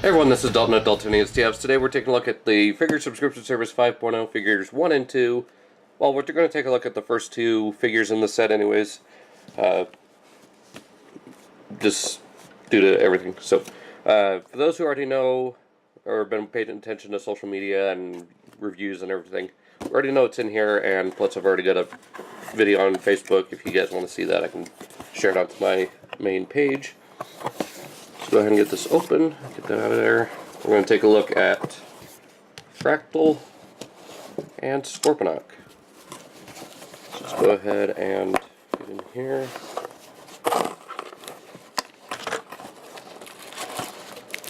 Hey everyone, this is Dalton at Dalton TFSS. Today we're taking a look at the Figure Subscription Service 5.0 figures 1 and 2. Well, we're going to take a look at the first two figures in the set anyways, just due to everything. So, for those who already know or been paying attention to social media and reviews and everything, we already know it's in here, and plus I've already got a video on Facebook. If you guys want to see that, I can share it out to my main page. Let's go ahead and get this open, get that out of there. We're going to take a look at Fractyl and Scorponok. So let's go ahead and get in here.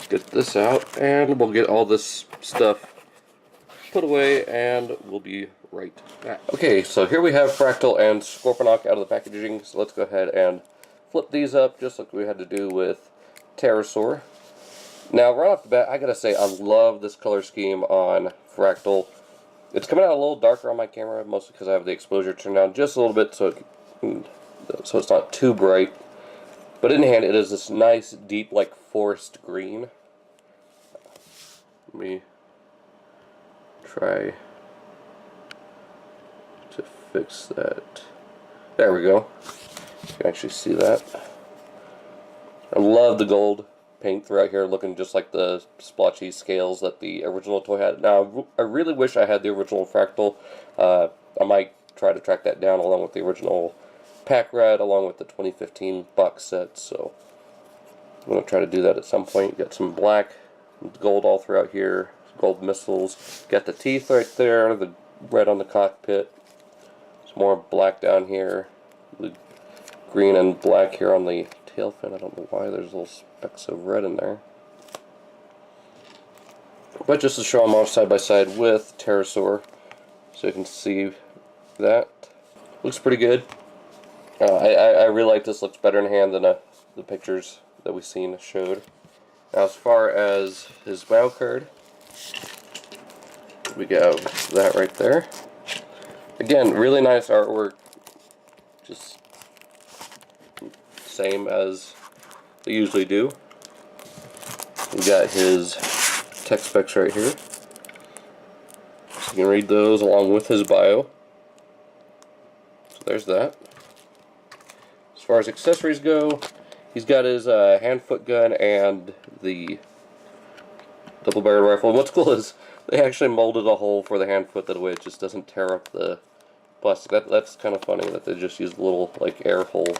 Get this out, and we'll get all this stuff put away, and we'll be right back. Okay, so here we have Fractyl and Scorponok out of the packaging, so let's go ahead and flip these up just like we had to do with Pterosaur. Now, right off the bat, I gotta say, I love this color scheme on Fractyl. It's coming out a little darker on my camera, mostly because I have the exposure turned down just a little bit so it's not too bright. But in hand, it is this nice, deep, like forest green. Let me try to fix that. There we go. You can actually see that. I love the gold paint throughout here, looking just like the splotchy scales that the original toy had. Now, I really wish I had the original Fractyl. I might try to track that down along with the original pack rat, along with the 2015 box set, so I'm going to try to do that at some point. Got some black, gold all throughout here, gold missiles. Got the teeth right there, the red on the cockpit. Some more black down here, the green and black here on the tail fin. I don't know why there's little specks of red in there. But just to show them off side by side with Pterosaur, so you can see that. Looks pretty good. I really like this. Looks better in hand than the pictures that we've seen showed. Now, as far as his bio card, we got that right there. Again, really nice artwork. Just same as they usually do. We got his tech specs right here, so you can read those along with his bio. So there's that. As far as accessories go, he's got his hand-foot gun and the double-barreled rifle. And what's cool is they actually molded a hole for the hand-foot that way it just doesn't tear up the plastic. That's kind of funny that they just used a little like air hole.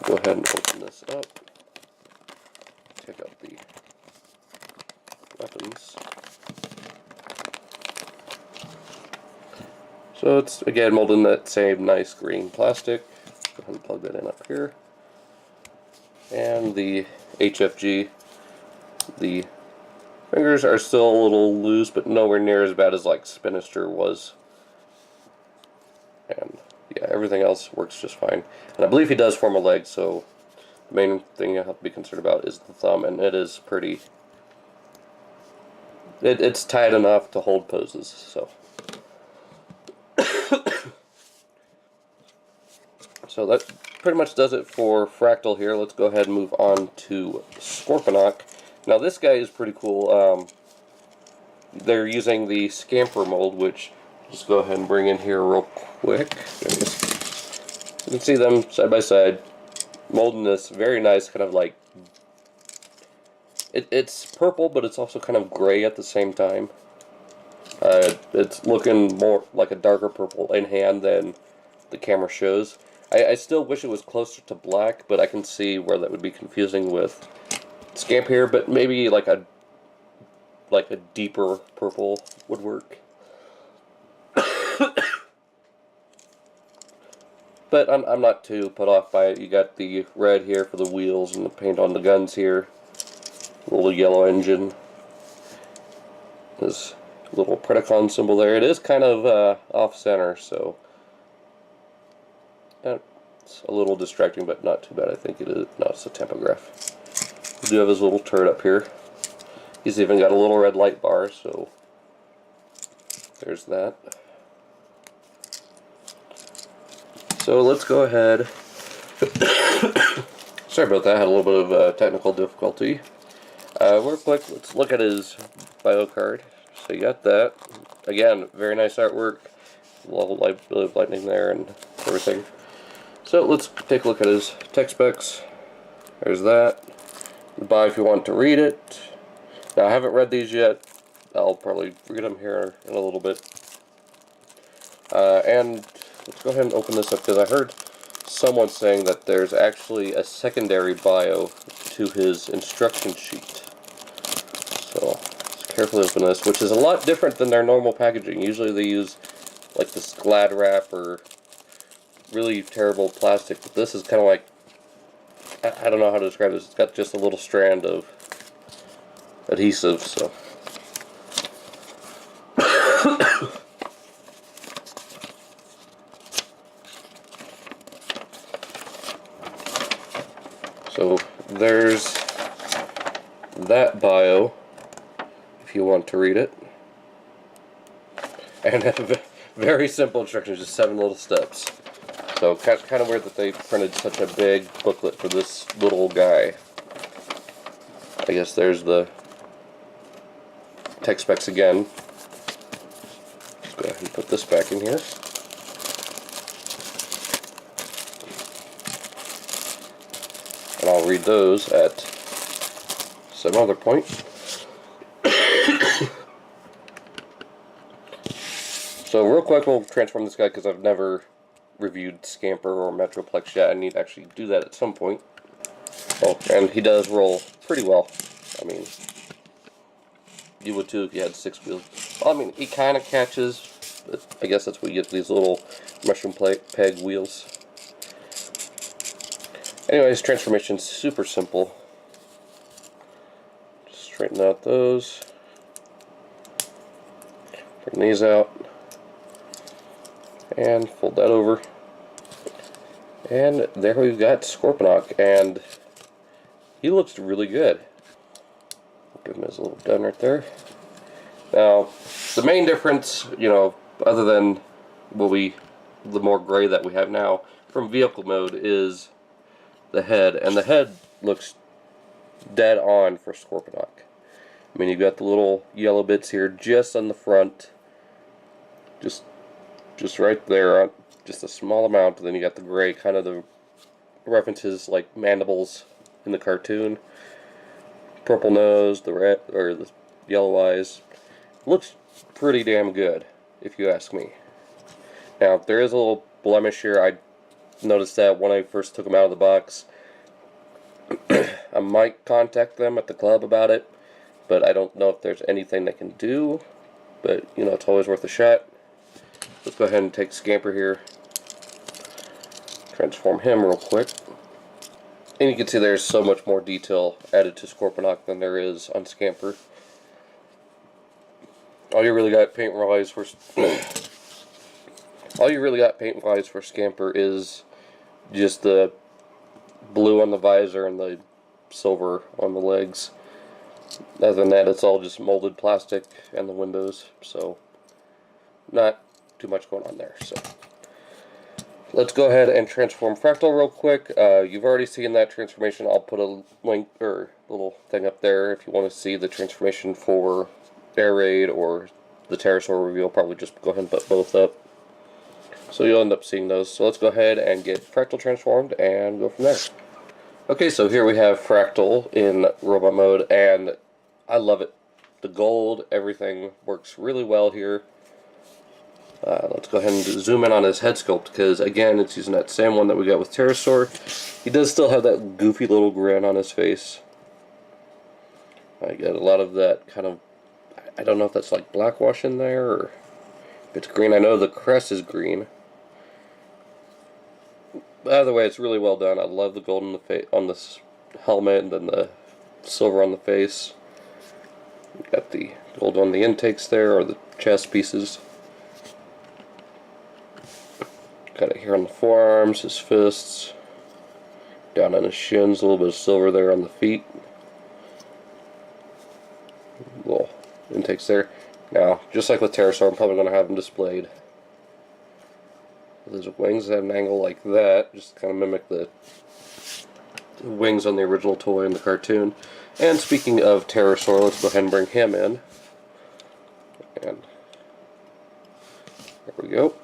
Go ahead and open this up. Take out the weapons. So it's again molded in that same nice green plastic. Go ahead and plug that in up here. And the HFG. The fingers are still a little loose, but nowhere near as bad as like Spinister was. And yeah, everything else works just fine. And I believe he does form a leg, so the main thing you have to be concerned about is the thumb, and it is pretty... It's tight enough to hold poses, so... So that pretty much does it for Fractyl here. Let's go ahead and move on to Scorponok. Now this guy is pretty cool. They're using the Scamper mold, which... Just go ahead and bring in here real quick. You can see them side by side, molding this very nice kind of like... It's purple, but it's also kind of gray at the same time. It's looking more like a darker purple in hand than the camera shows. I still wish it was closer to black, but I can see where that would be confusing with Scamp here, but maybe like a deeper purple would work. But I'm not too put off by it. You got the red here for the wheels and the paint on the guns here. A little yellow engine. This little Predacon symbol there. It is kind of off-center, so it's a little distracting, but not too bad. I think it is. No, it's a tampograph. We do have his little turret up here. He's even got a little red light bar, so there's that. So let's go ahead Sorry about that, I had a little bit of technical difficulty. Real quick, let's look at his bio card. So you got that. Again, very nice artwork. Little bit of lightning there and everything. So let's take a look at his tech specs. There's that. Buy if you want to read it. Now I haven't read these yet. I'll probably read them here in a little bit. And let's go ahead and open this up because I heard someone saying that there's actually a secondary bio to his instruction sheet. So let's carefully open this, which is a lot different than their normal packaging. Usually they use like this Glad wrap or really terrible plastic, but this is kind of like, I don't know how to describe this. It's got just a little strand of adhesive, so. So there's that bio, if you want to read it. And very simple instructions, just 7 little steps. So kind of weird that they printed such a big booklet for this little guy. I guess there's the tech specs again. Let's go ahead and put this back in here. And I'll read those at some other point. So real quick, we'll transform this guy because I've never reviewed Scamper or Metroplex yet. I need to actually do that at some point. Oh, and he does roll pretty well. I mean, you would too if you had 6 wheels. Well, I mean, he kind of catches, but I guess that's what you get, these little mushroom peg wheels. Anyways, transformation's super simple. Just straighten out those. Bring these out. And fold that over. And there we've got Scorponok, and he looks really good. Give him his little gun right there. Now, the main difference, you know, other than the more gray that we have now from vehicle mode, is the head, and the head looks dead on for Scorponok. I mean, you've got the little yellow bits here just on the front, just right there, just a small amount. And then you got the gray, kind of the references like mandibles in the cartoon. Purple nose, the red or the yellow eyes. Looks pretty damn good, if you ask me. Now, there is a little blemish here. I noticed that when I first took them out of the box. I might contact them at the club about it, but I don't know if there's anything they can do. But, you know, it's always worth a shot. Let's go ahead and take Scamper here. Transform him real quick. And you can see there's so much more detail added to Scorponok than there is on Scamper. All you really got paint-wise for Scamper is just the blue on the visor and the silver on the legs. Other than that, it's all just molded plastic and the windows, so not too much going on there. So let's go ahead and transform Fractyl real quick. You've already seen that transformation. I'll put a link or little thing up there if you want to see the transformation for Air Raid or the Pterosaur reveal. Probably just go ahead and put both up. So you'll end up seeing those. So let's go ahead and get Fractyl transformed and go from there. Okay, so here we have Fractyl in robot mode, and I love it. The gold, everything works really well here. Let's go ahead and zoom in on his head sculpt, because again, it's using that same one that we got with Pterosaur. He does still have that goofy little grin on his face. I get a lot of that kind of, I don't know if that's like blackwash in there, or if it's green. I know the crest is green. Either way, it's really well done. I love the gold on this helmet, and then the silver on the face. We've got the gold on the intakes there, or the chest pieces. Got it here on the forearms, his fists, down on his shins, a little bit of silver there on the feet. Little intakes there. Now, just like with Pterosaur, I'm probably going to have them displayed. His wings at an angle like that, just to kind of mimic the wings on the original toy in the cartoon. And speaking of pterosaur, let's go ahead and bring him in. And there we go.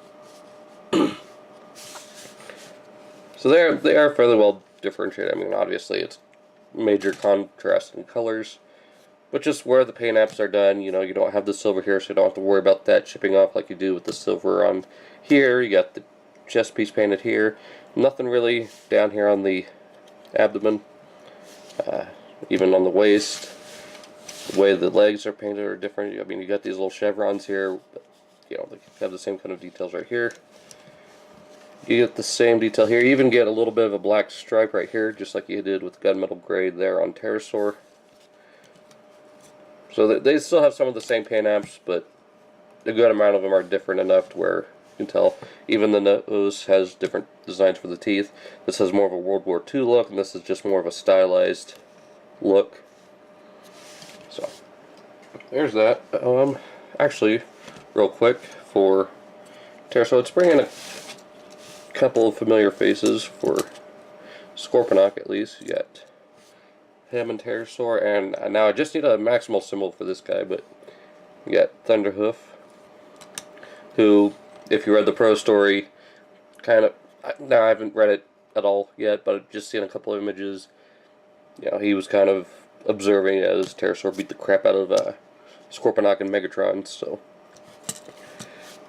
So they are fairly well differentiated. I mean, obviously it's major contrast in colors, but just where the paint apps are done, you know, you don't have the silver here, so you don't have to worry about that chipping off like you do with the silver on here. You got the chest piece painted here. Nothing really down here on the abdomen, even on the waist. The way the legs are painted are different. I mean, you got these little chevrons here, but, you know, they have the same kind of details right here. You get the same detail here. You even get a little bit of a black stripe right here, just like you did with gunmetal gray there on pterosaur. So they still have some of the same paint apps, but a good amount of them are different enough to where you can tell. Even the nose has different designs for the teeth. This has more of a World War II look, and this is just more of a stylized look. So there's that. Actually, real quick for pterosaur, let's bring in a couple of familiar faces for Scorponok at least. You got him and pterosaur, and now I just need a maximal symbol for this guy, but you got Thunderhoof, who, if you read the pro story, kind of, now I haven't read it at all yet, but I've just seen a couple of images. You know, he was kind of observing as pterosaur beat the crap out of Scorponok and Megatron, so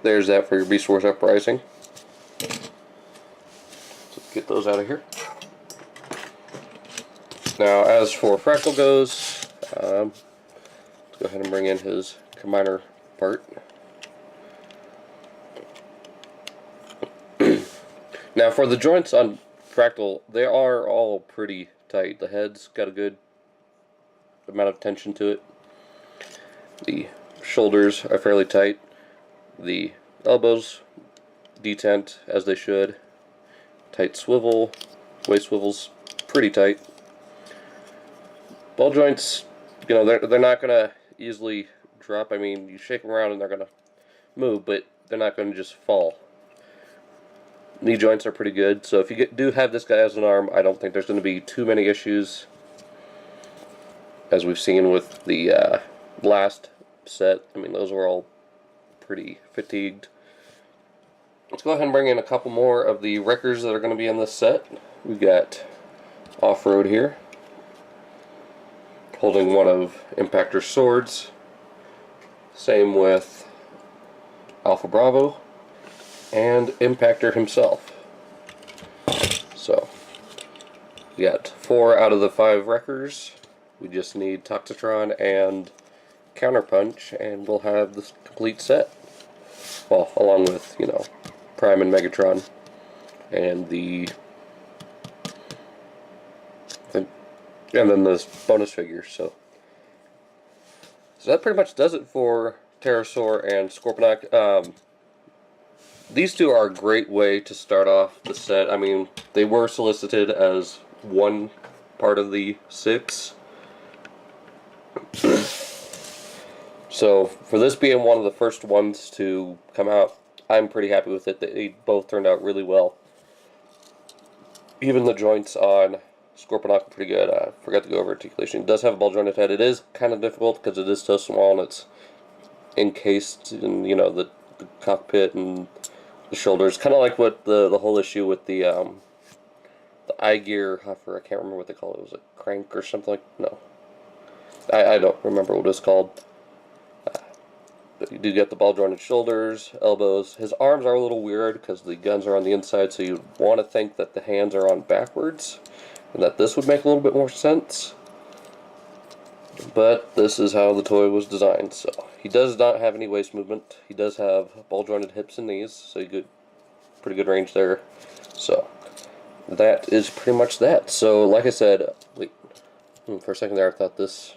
there's that for your Beast Wars Uprising. So get those out of here. Now, as for Fractyl goes, let's go ahead and bring in his combiner part. Now, for the joints on Fractyl, they are all pretty tight. The head's got a good amount of tension to it. The shoulders are fairly tight. The elbows detent as they should. Tight swivel. Waist swivel's pretty tight. Ball joints, you know, they're not going to easily drop. I mean, you shake them around and they're going to move, but they're not going to just fall. Knee joints are pretty good, so if you do have this guy as an arm, I don't think there's going to be too many issues, as we've seen with the last set. I mean, those were all pretty fatigued. Let's go ahead and bring in a couple more of the wreckers that are going to be in this set. We've got Off-Road here, holding one of Impactor's swords. Same with Alpha Bravo and Impactor himself. So, we got 4 out of the 5 wreckers. We just need Toxitron and Counterpunch, and we'll have this complete set. Well, along with, you know, Prime and Megatron, and and then this bonus figure. So that pretty much does it for pterosaur and Scorponok. These two are a great way to start off the set. I mean, they were solicited as one part of the 6. So, for this being one of the first ones to come out, I'm pretty happy with it. They both turned out really well. Even the joints on Scorponok are pretty good. I forgot to go over articulation. It does have a ball jointed head. It is kind of difficult because it is so small and it's encased in, you know, the cockpit and the shoulders. Kind of like what the whole issue with the eye gear huffer. I can't remember what they call it. Was it crank or something like? No, I don't remember what it's called. But you do get the ball jointed shoulders, elbows. His arms are a little weird because the guns are on the inside, so you want to think that the hands are on backwards, and that this would make a little bit more sense. But this is how the toy was designed. So he does not have any waist movement. He does have ball jointed hips and knees, so you get pretty good range there. So that is pretty much that. So like I said, wait, for a second there I thought this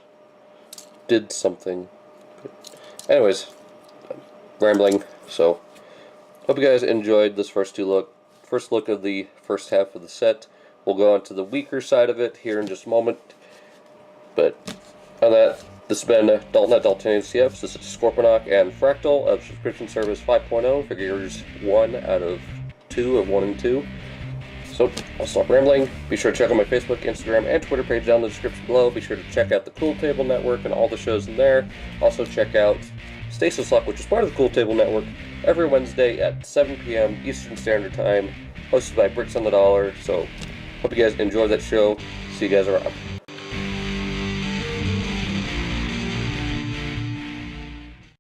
did something. Anyways, I'm rambling. So hope you guys enjoyed this first look of the first half of the set. We'll go on to the weaker side of it here in just a moment. But on that, this has been Dalton at Daltonian CFs. This is Scorponok and Fractyl of Subscription Service 5.0. Figures 1 out of 2 of 1 and 2. So, I'll stop rambling. Be sure to check out my Facebook, Instagram, and Twitter page down in the description below. Be sure to check out the Cool Table Network and all the shows in there. Also check out Stasis Luck, which is part of the Cool Table Network, every Wednesday at 7 p.m. Eastern Standard Time, hosted by Bricks on the Dollar. So, hope you guys enjoy that show. See you guys around.